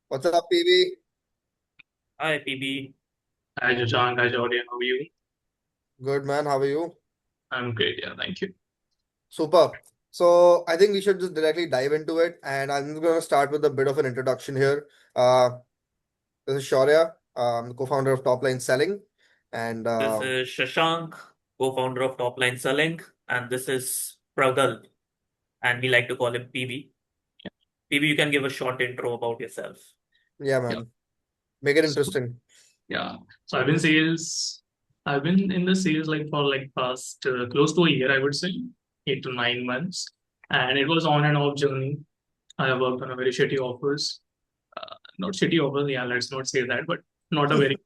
What's up, PB? Hi, PB. Hi, Shashank. Hi, Jordan. How are you? Good man, how are you? I'm great. Yeah, thank you. Super. So I think we should just directly dive into it, and I'm gonna start with a bit of an introduction here. This is Shaurya, the co-founder of Top Line Selling, and This is Shashank, co-founder of Top Line Selling, and this is Pragalbh, and we like to call him PB. PB, you can give a short intro about yourself. yeah, Yeah. man, make it So, interesting. yeah. So I've been sales. I've been in the sales like for like past close to a year, I would say, 8 to 9 months, and it was on and off journey. I have worked on a very shitty offers. Not shitty offers. Yeah, let's not say that, but not a very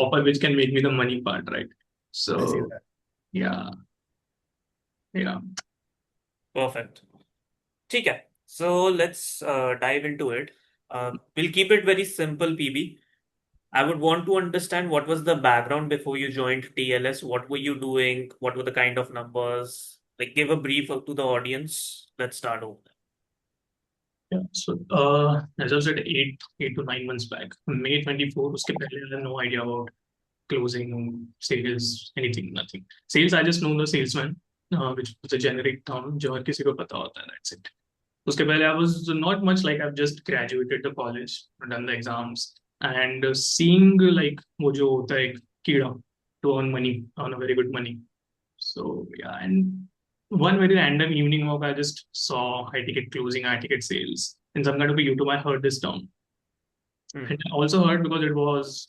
offer which can make me the money part, right? I see So that. yeah, yeah. Perfect. ठीक है. So let's dive into it. We'll keep it very simple, PB. I would want to understand what was the background before you joined TLS. What were you doing? What were the kind of numbers? Like, give a brief to the audience. Let's start over. Yeah. So, as I said, 8 to 9 months back, May 24, उसके पहले I had no idea about closing, sales, anything, nothing. Sales, I just know the salesman, which was a generic term, जो हर किसी को पता होता है, that's it. उसके पहले I was not much like I've just graduated the college, done the exams, and seeing like वो जो होता है एक कीड़ा to earn money, earn a very good money. So yeah, and one very random evening walk, I just saw high ticket closing, high ticket sales. In some kind of a YouTube, I heard this term. Hmm. And I also heard because it was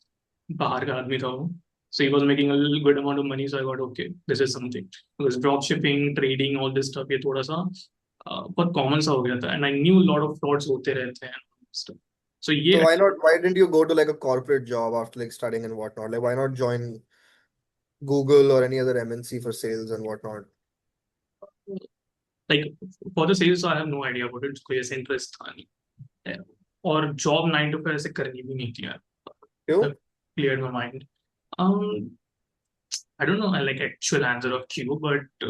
bahar ka aadmi tha wo. So he was making a little good amount of money. So I got, okay, this is something. Because drop shipping, trading, all this stuff, ये थोड़ा सा बहुत common सा हो गया था. And I knew a lot of frauds होते रहते हैं. Stuff. So So ये why not? Why didn't you go to like a corporate job after like studying and whatnot? Like why not join Google or any other MNC for sales and whatnot? like for the sales, I have no idea about it. कोई ऐसे interest था नहीं. और job 9 to 5 ऐसे करनी भी नहीं थी यार. You? I've cleared my mind. Um, I don't know like actual answer of Q, but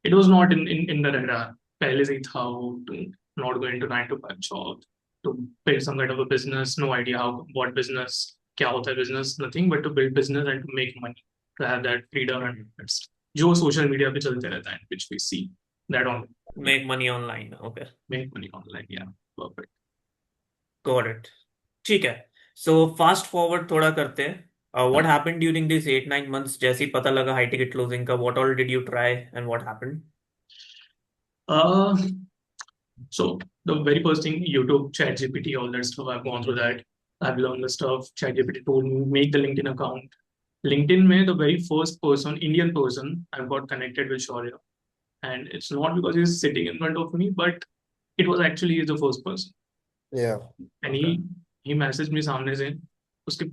it was not in the radar. पहले से ही था वो to not go into 9 to 5 job, to build some kind of a business. No idea how what business, क्या होता है business, nothing but to build business and to make money, to have that freedom and that's जो social media पे चलते रहता है, which we see that on Make money online. Okay. make money online. Yeah, perfect. Got it. ठीक है. So fast forward थोड़ा करते हैं. What happened during these 8-9 months? जैसे ही पता लगा high ticket closing का, what all did you try and what happened? Uh, So the very first thing, YouTube, ChatGPT, all that stuff, I've gone through that. I've learned the stuff. ChatGPT told me make the LinkedIn account. LinkedIn में the very first person, Indian person, I've got connected with Shaurya, and it's not because he's sitting in front of me, but it was actually the first person. Yeah. And Okay. he messaged me सामने से. उसके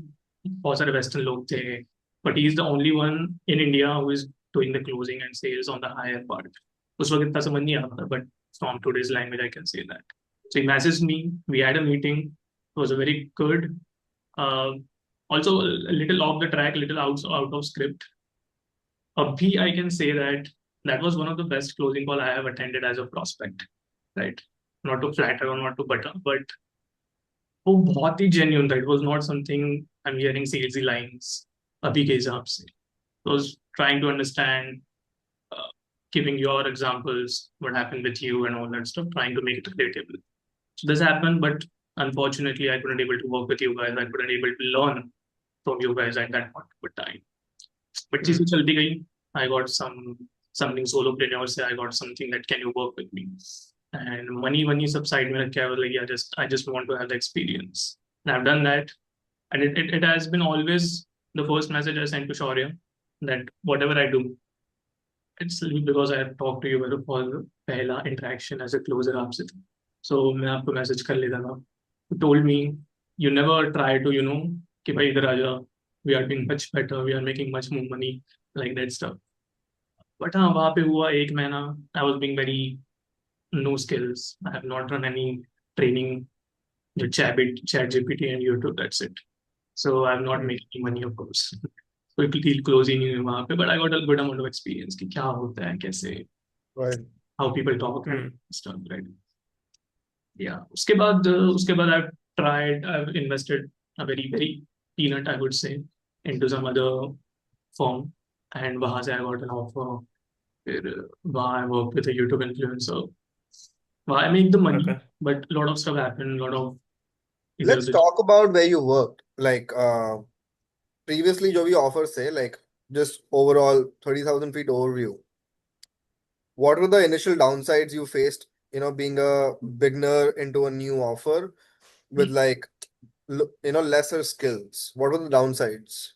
बहुत सारे Western लोग थे, but he's the only one in India who is doing the closing and sales on the higher part. उस वक्त इतना समझ नहीं आता, but from today's language, I can say that. So he messaged me. We had a meeting. It was a very good. Uh, Also a little off the track, little out of script. Abhi, I can say that that was one of the best closing call I have attended as a prospect. Right, not to flatter or not to butter, but वो बहुत ही genuine था. It was not something I'm hearing salesy lines अभी के हिसाब से. I was trying to understand, uh, giving your examples, what happened with you and all that stuff, trying to make it relatable. So this happened, but unfortunately, I couldn't able to work with you guys. I couldn't able to learn from you guys at that point of time. But Hmm. चीजें चलती गई. I got something solopreneur से. I got something that can you work with me. And money subside में रख के I was like, yeah, I just want to have the experience. And I've done that, and it has been always the first message I sent to Shaurya that whatever I do, it's because I have talked to you for the पहला interaction as a closer आपसे था. So मैं आपको message कर लेता था. He told me you never try to कि भाई इधर आ जा, we are doing much better, we are making much more money, like that stuff. But हाँ वहाँ पे हुआ 1 महीना. I was being very no skills. I have not run any training with chat GPT and YouTube, that's it. So I'm not Hmm. making any money, of course. कोई deal close ही नहीं हुई वहाँ पे, but I got a good amount of experience कि क्या होता है, कैसे, Right. how people talk and Hmm. stuff, right? Yeah. उसके बाद tried. I've invested a very peanut, I would say, into some other firm, and वहां से I got an offer. फिर वहाँ I worked with a YouTube influencer. I make the money, Okay. but a lot of stuff happened. A lot of इधर Let's उधर. talk about where you worked. Like previously, जो भी offers say, like just overall 30,000 feet overview. What were the initial downsides you faced, being a beginner into a new offer with like, lesser skills? What were the downsides?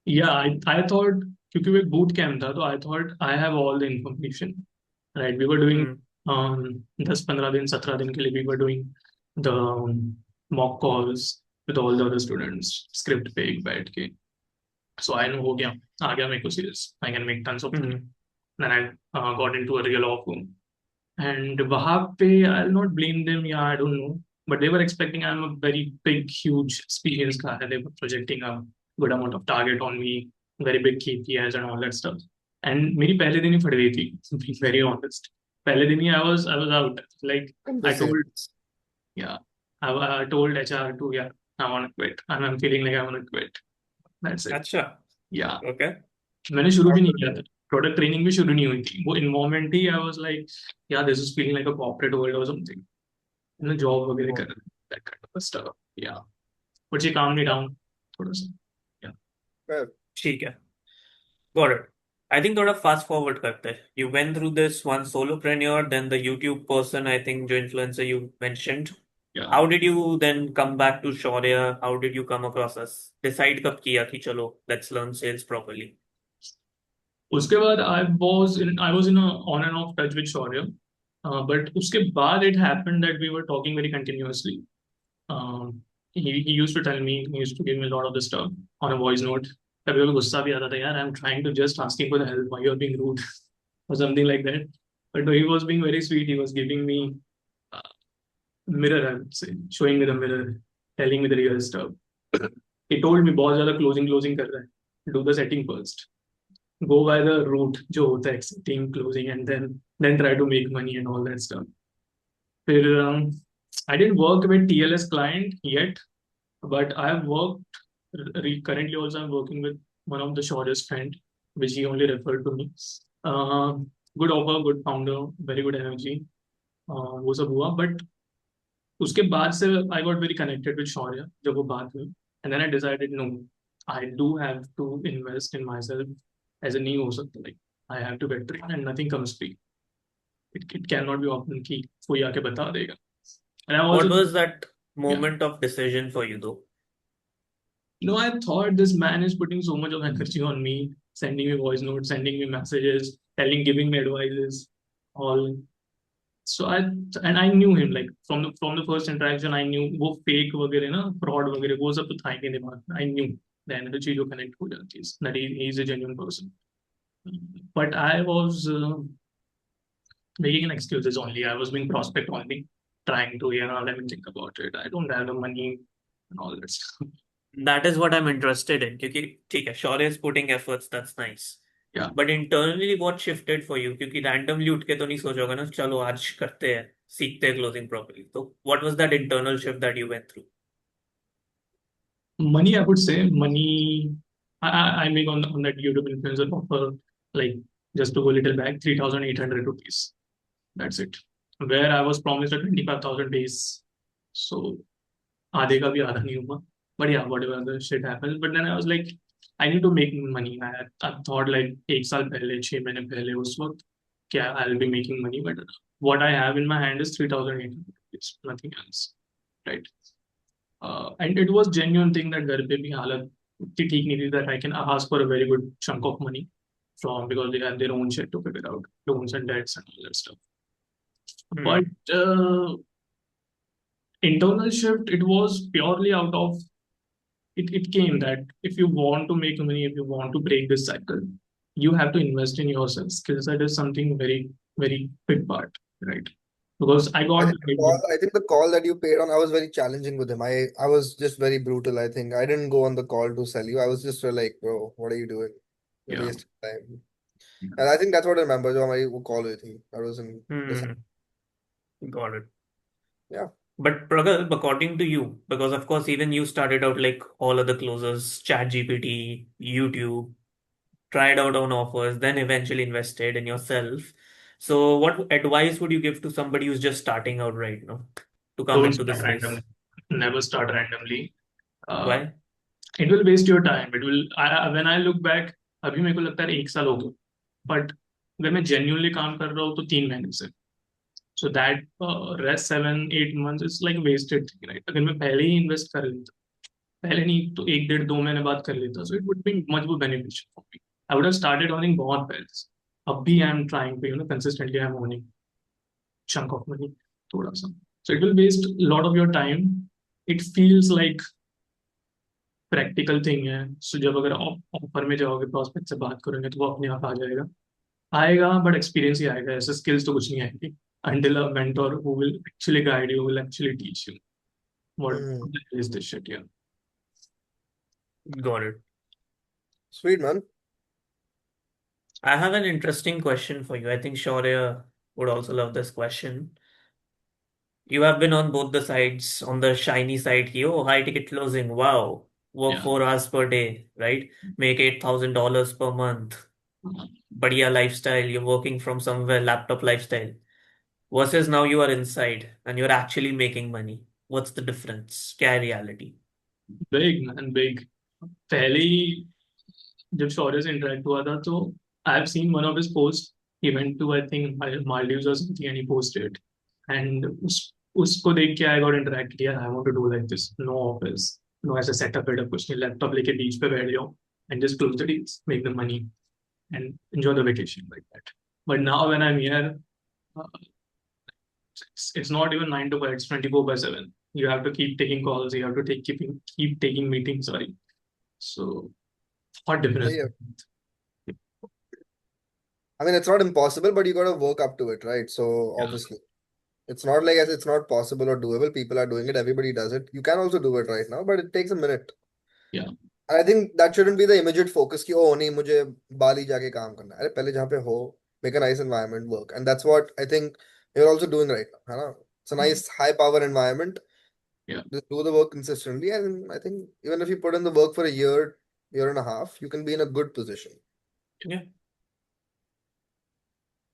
Yeah, I thought क्योंकि वो एक boot camp था, तो I thought I have all the information. Right, we were doing Hmm. 10-15 दिन 17 दिन के लिए we were doing the mock calls with all the other students script पे एक बैठ के. So I know हो गया, आ गया मेरे को serious. I can make tons of money. Hmm. Then I got into a real off room. And वहाँ पे I'll not blame them, yeah, I don't know. But they were expecting I'm a very big, huge experienced guy. They were projecting a good amount of target on me, very big KPIs and all that stuff. And मेरी पहले दिन ही फट गई थी, to be very honest. पहले दिन ही I was out. Like I'm the I same. told, yeah, I told HR to, yeah, I want to quit. And I'm feeling like I want to quit. That's it. अच्छा. Yeah. Okay. मैंने शुरू भी नहीं किया था. Product training भी शुरू नहीं हुई थी. वो environment he I was like, yeah, this is feeling like a corporate world or something. Job वगैरह Oh, कर that kind of stuff. Yeah. But she calmed me down थोड़ा सा. Yeah. well, ठीक है. Got it. I think थोड़ा fast forward करते हैं. You went through this one solopreneur, then the YouTube person, I think जो influencer you mentioned. Yeah. How did you then come back to Shaurya? How did you come across us? Decide कब किया कि चलो let's learn sales properly. उसके बाद I was in a on and off touch with Shaurya. But उसके बाद it happened that we were talking very continuously. He used to tell me, he used to give me a lot of the stuff on a voice note. कभी कभी गुस्सा भी आता था, यार I'm trying to just asking for the help, why you're being rude or something like that. But no, he was being very sweet. He was giving me uh, mirror, I would say, showing me the mirror, telling me the real stuff. He told me बहुत ज्यादा closing कर रहा है. Do the setting first. Go by the route जो होता है setting, closing, and then try to make money and all that stuff. फिर I didn't work with TLS client yet, but I have worked currently also I'm working with one of the shortest friend, which he only referred to me. Uh, Good offer, good founder, very good energy. वो सब हुआ, but उसके बाद से I got very connected with Shaurya जब वो बात हुई, and then I decided no, I do have to invest in myself. ऐसे नहीं हो सकता, like I have to get trained and nothing comes free. It cannot be often कि कोई आके बता देगा. And I What also, was that yeah, moment of decision for you though? I thought this man is putting so much of energy on me, sending me voice notes, sending me messages, giving me advices, all. So I knew him, like from the first interaction. I knew वो fake वगैरह ना, fraud वगैरह वो सब तो था ही नहीं दिमाग में. I knew the energy जो connect हो जाती है, that he is a genuine person. But I was making an excuses only. I was being prospect only, trying to, let me think about it. I don't have the money and all that stuff. That is what I'm interested in. क्योंकि ठीक है, Shaurya is putting efforts, that's nice. Yeah. But internally what shifted for you? क्योंकि randomly उठ के तो नहीं सोचोगे ना, चलो आज करते हैं, सीखते हैं closing properly. So what was that internal shift that you went through? Money, I would say money. I make on that YouTube influencer offer, like, just to go a little back, 3,800 rupees. That's it. Where I was promised a 25,000 base. So आधे का भी आधा नहीं हुआ. But yeah, whatever the shit happens. But then I was like, I need to make money. I thought like एक साल पहले 6 महीने पहले उस वक्त क्या I'll be making money. But what I have in my hand is 3,800 rupees, nothing else. Right. And it was genuine thing that घर पे भी हालत उतनी ठीक नहीं थी that I can ask for a very good chunk of money from, because they have their own shit to figure out, loans and debts and all that stuff. Hmm. But internal shift, it was purely out of it came that if you want to make money, if you want to break this cycle, you have to invest in yourself. Skill set is something very, very big part, right? Because I I got think the call, I think the call that you paid on, I was very challenging with him. I was just very brutal, I think. I didn't go on the call to sell you. I was just like, bro, what are you doing? You're yeah. wasting time. And I think that's what I remember. जो हमारी वो call हुई थी. That was in December. Hmm. Got it. Yeah. But Pragalbh, according to you, because of course even you started out like all other closers, ChatGPT, YouTube, tried out on offers, then eventually invested in yourself. So what advice would you give to somebody who's just starting out right now to come Don't into start this randomly. space? Never start randomly. Uh, Why? it will waste your time. It will. When I look back, अभी मेरे को लगता है 1 साल हो गया. But अगर मैं genuinely काम कर रहा हूँ तो 3 महीने से. So that rest 7-8 months is like wasted thing, right? अगर मैं पहले ही invest कर लेता, पहले नहीं तो 1 1.5 2 महीने बाद कर लेता, so it would be much more beneficial for me. I would have started earning बहुत पहले. अब भी I am trying to, consistently I'm earning chunk of money, थोड़ा सा. So it will waste a lot of your time. It feels like practical thing है. सो जब अगर offer में जाओगे, प्रोस्पेक्ट से बात करोगे तो वो अपने आप आ जाएगा. आएगा बट एक्सपीरियंस ही आएगा, ऐसे स्किल्स तो कुछ नहीं आएगी until a mentor who will actually guide you, will actually teach you what Hmm. is this shit here. Got it. Sweet, man. I have an interesting question for you. I think Shaurya would also love this question. You have been on both the sides, on the shiny side here. Oh, high ticket closing. Wow. Work Yeah. 4 hours per day, right? Make $8,000 per month. Badhiya lifestyle. You're working from somewhere, laptop lifestyle. Versus now you are inside and you're actually making money. What's the difference? क्या है reality? Big man, big. पहले ही जब शौर्य से interact हुआ था तो I have seen one of his post. He went to I think Maldives और something and he posted. And उसको देख के आई गॉट इंटरेक्ट किया. I want to do like this. No office, no ऐसा सेटअप वेटअप कुछ नहीं. लैपटॉप लेके बीच पे बैठ जाओ and just close the deals, make the money and enjoy the vacation like that. But now when I'm here, it's not even 9 to 5, it's 24/7. You have to keep taking calls, you have to keep taking meetings, sorry. So what difference? Yeah. I mean, it's not impossible, but you got to work up to it, right? So Yeah, obviously, it's not like as it's not possible or doable. People are doing it. Everybody does it. You can also do it right now, but it takes a minute. yeah, I think that shouldn't be the immediate focus कि oh नहीं मुझे बाली जाके काम करना है. अरे पहले जहाँ पे हो, make a nice environment work, and that's what I think you're also doing right now, है ना? It's a nice high power environment. yeah. Just do the work consistently, and I think even if you put in the work for a year and a half, you can be in a good position. Yeah.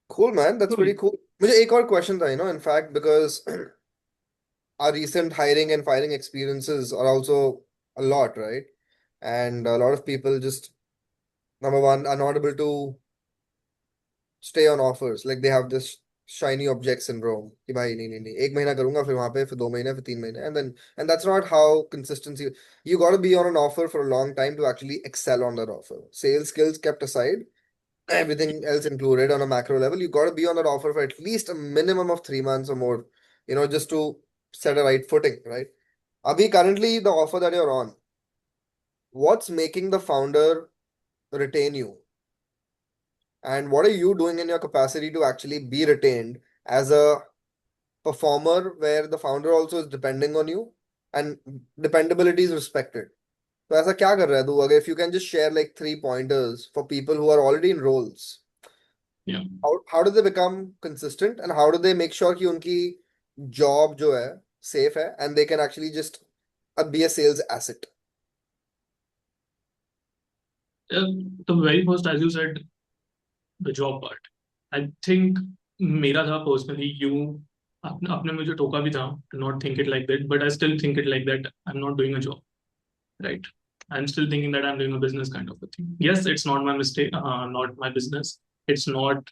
Cool, man. That's Cool. pretty cool. मुझे एक और question था, in fact, because our recent hiring and firing experiences are also a lot, right? And a lot of people just, number one, are not able to stay on offers. Like they have this shiny object syndrome. कि भाई नहीं नहीं नहीं एक महीना करूंगा फिर वहां पे फिर 2 महीने फिर 3 महीने and that's not how consistency. You got to be on an offer for a long time to actually excel on that offer. Sales skills kept aside, everything else included on a macro level, you got to be on that offer for at least a minimum of 3 months or more, just to set a right footing, right? Abhi currently the offer that you're on, what's making the founder retain you? And what are you doing in your capacity to actually be retained as a performer where the founder also is depending on you and dependability is respected? So ऐसा क्या कर रहा है तू? अगर if you can just share like 3 pointers for people who are already in roles, Yeah. how do they become consistent and how do they make sure कि उनकी job जो है safe है and they can actually just be a sales asset? The very first, as you said, the job part. I think मेरा था personally, आपने मुझे टोका भी था to not think it like that, but I still think it like that. I'm not doing a job, right? I'm still thinking that I'm doing a business kind of a thing. Yes, it's not my mistake, not my business. It's not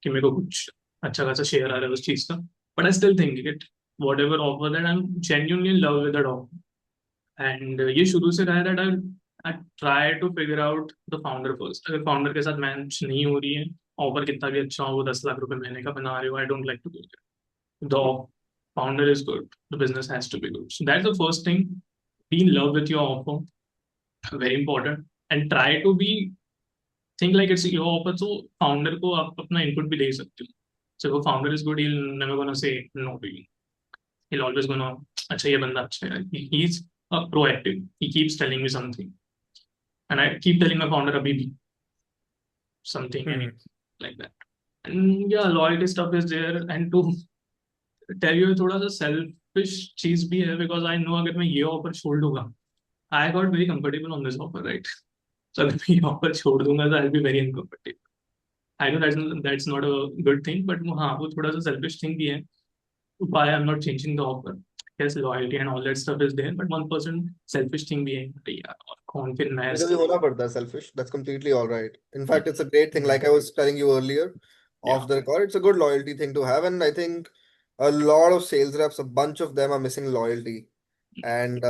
कि मेरे को कुछ अच्छा खासा share आ रहा है उस चीज का. But I still think it, whatever offer that I'm genuinely in love with that offer. And ये शुरू से रहा है that I try to figure out the founder first. अगर founder के साथ मैच नहीं हो रही है, ऑफर कितना भी अच्छा हो, वो 10 लाख रुपए महीने का बना रहे हो, I don't like to do it. The founder is good, the business has to be good. So that's the first thing. Be in love with your offer, very important. And try to be, think like it's your offer. So founder को आप अपना input भी दे सकते हो. So if a founder is good, he'll never gonna say no to you. He'll always gonna, अच्छा ये बंदा अच्छा है. He's proactive. He keeps telling me something, and I keep telling my founder abhi bhi something, Hmm. anything like that. And yeah, loyalty stuff is there. And to tell you थोड़ा सा self selfish चीज भी है, because I know अगर मैं ये offer छोड़ दूंगा, I got very comfortable on this offer, right? So अगर मैं ये ऑफर छोड़ दूंगा तो I'll be very uncomfortable. I know that's not a good thing, but हाँ वो थोड़ा सा selfish thing भी है. Why I'm not changing the offer? Yes, loyalty and all that stuff is there, but 1% selfish thing भी है. अरे यार, और कौन फिर मैं Because you होना पड़ता है selfish. That's completely all right. In fact, it's a great thing. yeah, Like I was telling you earlier, yeah, off the record, it's a good loyalty thing to have. And I think a lot of sales reps, a bunch of them are missing loyalty, and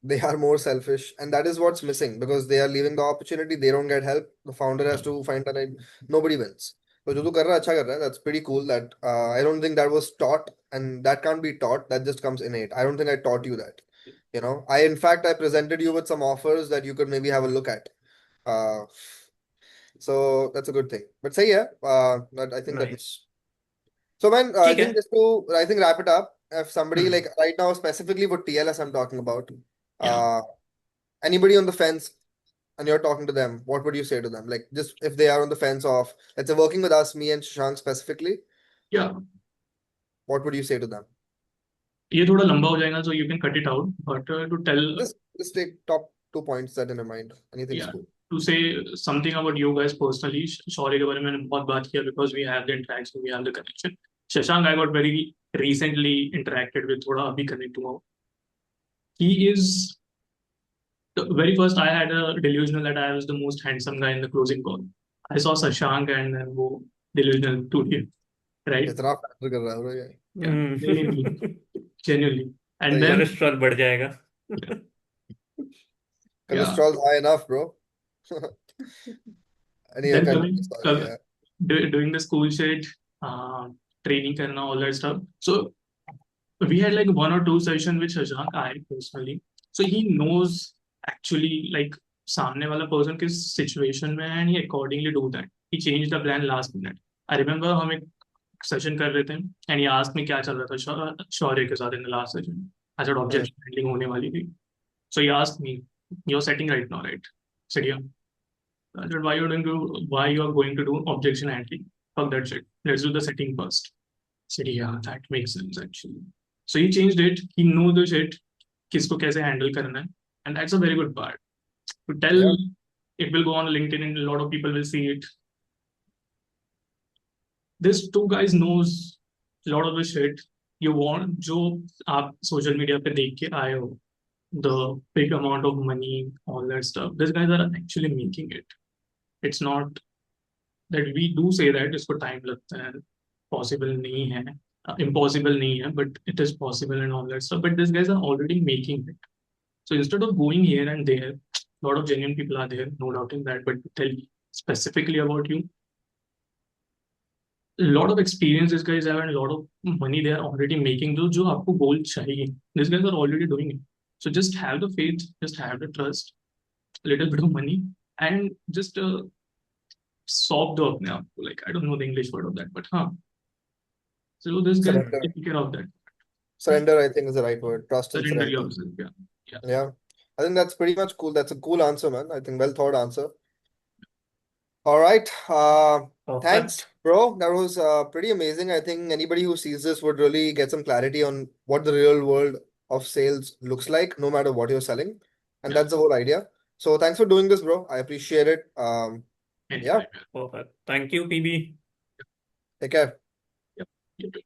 they are more selfish, and that is what's missing because they are leaving the opportunity. They don't get help. The founder has to find a nobody wins. So जो तू कर रहा है अच्छा कर रहा है. That's pretty cool. That I don't think that was taught, and that can't be taught. That just comes innate. I don't think I taught you that. I in fact I presented you with some offers that you could maybe have a look at. Uh, so that's a good thing. But say yeah, but I think Right. that's so man. I ठीक है. think just to I think wrap it up. If somebody hmm, like right now specifically for TLS I'm talking about, yeah, uh, anybody on the fence and you're talking to them, what would you say to them? Like just if they are on the fence of let's say working with us, me and Shashank specifically, yeah. what would you say to them? ये थोड़ा लंबा हो जाएगा, so you can cut it out. But to tell, Just take top 2 points that in your mind. Anything's yeah, cool. to say something about you guys personally, शौर्य के बारे में मैंने बहुत बात किया, because we have the interaction, we have the connection. Shashank, I got very recently interacted with, थोड़ा अभी connect हुआ. He is the very first. I had a delusional that I was the most handsome guy in the closing call. I saw Shashank and then वो delusional टूट गया, right? इतना factor कर रहा है bro ये. Yeah, genuinely, genuinely. And सही है. then, कोलेस्ट्रॉल बढ़ जाएगा. yeah, Cholesterol's high enough, bro. Anyway, then continue. Sorry, yeah. doing the school shit, training करना, all that stuff. So we had like one or two session with Shashank, I personally. So he knows actually like सामने वाला person किस situation में है, and he accordingly do that. He changed the plan last minute. I remember हम एक session कर रहे थे, and he asked me क्या चल रहा था शौर्य के साथ in the last session. I said Okay. objection handling होने वाली थी. So he asked me, "You're setting right now, right?" I said, "Yeah." I said, why you are going to do objection handling? Fuck that shit. Let's do the setting first. I said, yeah, that makes sense actually. So he changed it. He knew the shit. किसको कैसे handle करना है. And that's a very good part. To tell, Yeah. it will go on LinkedIn and a lot of people will see it. This two guys knows a lot of the shit you want. जो आप social media पे देख के आए हो, the big amount of money, all that stuff. These guys are actually making it. It's not that we do say that इसको time लगता है, possible नहीं है, impossible नहीं है, but it is possible and all that stuff. But these guys are already making it. So instead of going here and there, a lot of genuine people are there, no doubt in that. But to tell specifically about you, a lot of experience these guys have and a lot of money they are already making. जो आपको goal चाहिए, these guys are already doing it. So just have the faith, just have the trust, a little bit of money, and just solve the अपने आप को. Like I don't know the English word of that, but हाँ. So this guy Surrender. taking care of that. Surrender, I think, is the right word. Trust and Surrender surrender. yourself. Yeah. Yeah. Yeah. I think that's pretty much cool. That's a cool answer, man. I think well thought answer. All right. Thanks, Perfect. bro. That was pretty amazing. I think anybody who sees this would really get some clarity on what the real world of sales looks like, no matter what you're selling. And Yeah. that's the whole idea. So thanks for doing this, bro. I appreciate it. Yeah. Anytime. Perfect. Thank you, PB. Take care. Yeah. You too.